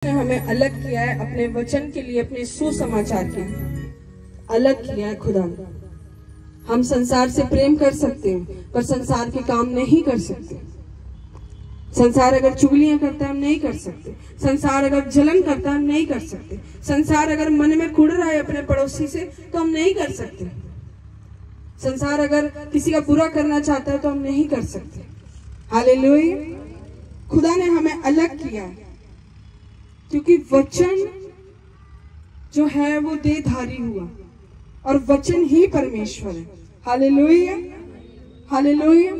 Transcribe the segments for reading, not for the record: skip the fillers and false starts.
ने हमें अलग किया है अपने वचन के लिए, अपने सुसमाचार के लिए अलग किया है खुदा ने। हम संसार से प्रेम कर सकते हैं पर संसार के काम नहीं कर सकते। संसार अगर चुगलियां करता है हम नहीं कर सकते। संसार अगर जलन करता है हम नहीं कर सकते। संसार अगर मन में कुड़ रहा है अपने पड़ोसी से तो हम नहीं कर सकते। संसार अगर किसी का बुरा करना चाहता है तो हम नहीं कर सकते। हालेलुया। खुदा ने हमें अलग किया है क्योंकि वचन जो है वो देहधारी हुआ और वचन ही परमेश्वर है। Hallelujah, hallelujah.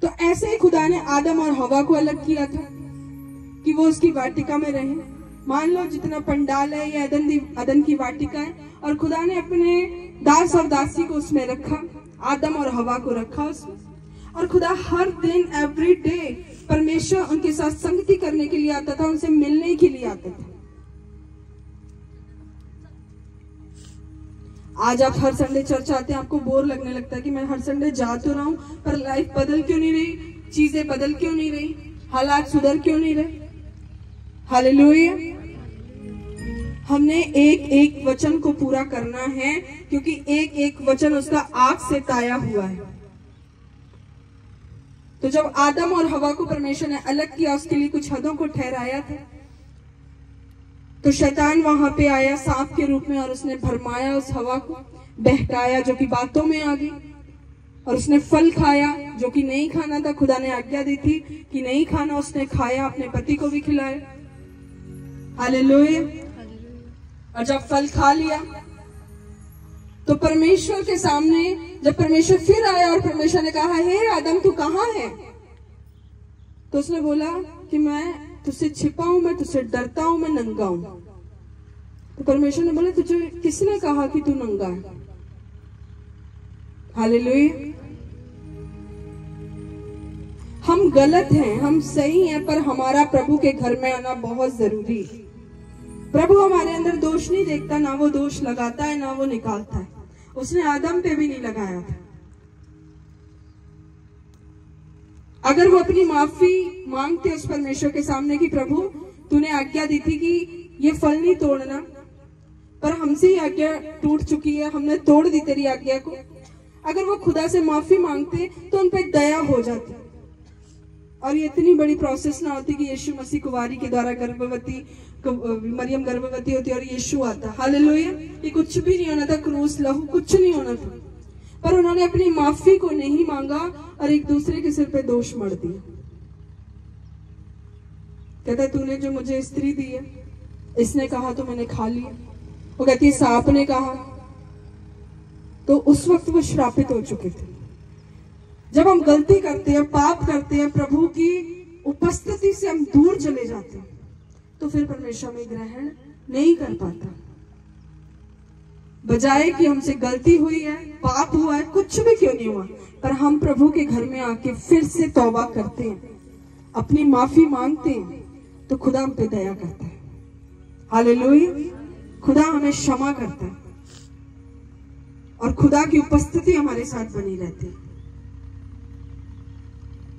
तो ऐसे ही खुदा ने आदम और हवा को अलग किया था कि वो उसकी वाटिका में रहे। मान लो जितना पंडाल है ये अदन की वाटिका है और खुदा ने अपने दास और दासी को उसमें रखा, आदम और हवा को रखा उसमें। और खुदा हर दिन एवरी डे परमेश्वर उनके साथ संगति करने के लिए आता था, उनसे मिलने के लिए आता था। आज आप हर संडे चर्च आते हैं, आपको बोर लगने लगता है कि मैं हर संडे जा तो रहा हूं पर लाइफ बदल क्यों नहीं रही, चीजें बदल क्यों नहीं रही, हालात सुधर क्यों नहीं रहे। हालेलुया। हमने एक एक वचन को पूरा करना है क्योंकि एक एक वचन उसका आग से ताया हुआ है। तो जब आदम और हवा को परमेश्वर ने अलग किया, उसके लिए कुछ हदों को ठहराया था, तो शैतान वहां पे आया सांप के रूप में और उसने भरमाया उस हवा को, बहकाया जो कि बातों में आ गई। और उसने फल खाया जो कि नहीं खाना था, खुदा ने आज्ञा दी थी कि नहीं खाना, उसने खाया, अपने पति को भी खिलाया। हालेलुया। और जब फल खा लिया तो परमेश्वर के सामने जब परमेश्वर फिर आया और परमेश्वर ने कहा, हे आदम तू कहां है? तो उसने बोला कि मैं तुझसे छिपा हूं, मैं तुझसे डरता हूं, मैं नंगा हूं। तो परमेश्वर ने बोला, तुझे किसने कहा कि तू नंगा है? हालेलुया। हम गलत हैं, हम सही हैं, पर हमारा प्रभु के घर में आना बहुत जरूरी है। प्रभु हमारे अंदर दोष नहीं देखता, ना वो दोष लगाता है ना वो निकालता है। उसने आदम पे भी नहीं लगाया था। अगर वो अपनी माफी मांगते उस परमेश्वर के सामने कि प्रभु तूने आज्ञा दी थी कि ये फल नहीं तोड़ना, पर हमसे ही आज्ञा टूट चुकी है, हमने तोड़ दी तेरी आज्ञा को। अगर वो खुदा से माफी मांगते तो उन पे दया हो जाती और ये इतनी बड़ी प्रोसेस ना होती कि यीशु मसीह कुंवारी के द्वारा गर्भवती, मरियम गर्भवती होती और यीशु आता। हालेलुया। ये कुछ भी नहीं होना था, क्रूस लहू कुछ नहीं होना था, पर उन्होंने अपनी माफी को नहीं मांगा और एक दूसरे के सिर पे दोष मढ़ दिया। कहता है तूने जो मुझे स्त्री दी है, इसने कहा तो मैंने खा लिया। वो कहती है सांप ने कहा। तो उस वक्त वो श्रापित हो चुके थे। जब हम गलती करते हैं, पाप करते हैं, प्रभु की उपस्थिति से हम दूर चले जाते हैं तो फिर परमेश्वर में ग्रहण नहीं कर पाता। बजाय कि हमसे गलती हुई है, पाप हुआ है, कुछ भी क्यों नहीं हुआ, पर हम प्रभु के घर में आके फिर से तौबा करते हैं, अपनी माफी मांगते हैं, तो खुदा हम पे दया करता है। हालेलुया। खुदा हमें क्षमा करता है और खुदा की उपस्थिति हमारे साथ बनी रहती है।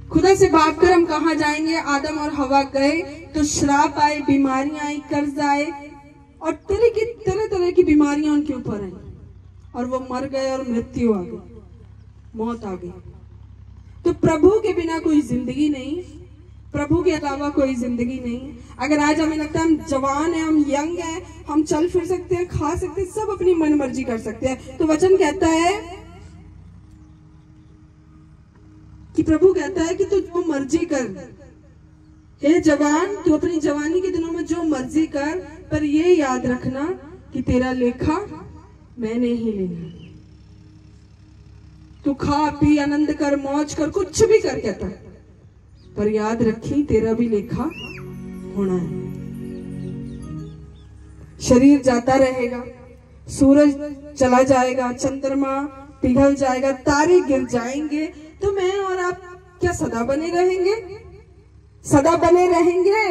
खुदा से भागकर हम कहां जाएंगे? आदम और हवा गए तो श्राप आए, बीमारियां आई, कर्ज आए और तरह तरह की बीमारियां उनके ऊपर आई और वो मर गए और मृत्यु आ गई, मौत आ गई। तो प्रभु के बिना कोई जिंदगी नहीं, प्रभु के अलावा कोई जिंदगी नहीं। अगर आज हमें लगता है हम जवान हैं, हम यंग हैं, हम चल फिर सकते हैं, खा सकते हैं, सब अपनी मन मर्जी कर सकते हैं, तो वचन कहता है कि प्रभु कहता है कि तू जो मर्जी कर, हे जवान तू अपनी जवानी के दिनों में जो मर्जी कर, पर ये याद रखना कि तेरा लेखा मैंने ही लेना। तू खा पी, आनंद कर, मौज कर, कुछ भी कर, कहता है, पर याद रखी तेरा भी लेखा होना है। शरीर जाता रहेगा, सूरज चला जाएगा, चंद्रमा पिघल जाएगा, तारे गिर जाएंगे, तो मैं और आप क्या सदा बने रहेंगे? सदा बने रहेंगे?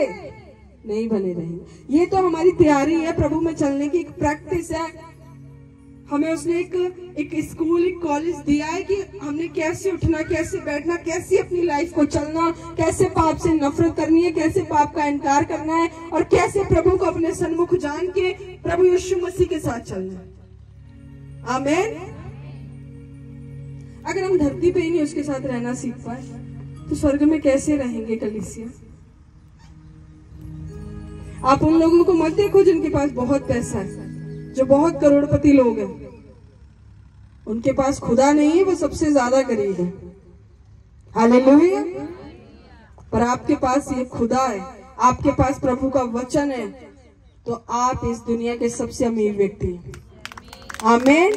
नहीं बने रहेंगे। ये तो हमारी तैयारी है, प्रभु में चलने की एक प्रैक्टिस है। हमें उसने एक स्कूल, एक कॉलेज दिया है कि हमने कैसे उठना, कैसे बैठना, कैसे अपनी लाइफ को चलना, कैसे पाप से नफरत करनी है, कैसे पाप का इनकार करना है और कैसे प्रभु को अपने सन्मुख जान के प्रभु यीशु मसीह के साथ चलना है। आमीन। अगर हम धरती पे ही नहीं उसके साथ रहना सीख पाए तो स्वर्ग में कैसे रहेंगे कलीसिया? आप उन लोगों को मत देखो जिनके पास बहुत पैसा है, जो बहुत करोड़पति लोग हैं। उनके पास खुदा नहीं है, वो सबसे ज्यादा गरीब है। हालेलुया। पर आपके पास ये खुदा है, आपके पास प्रभु का वचन है, तो आप इस दुनिया के सबसे अमीर व्यक्ति हैं। आमीन।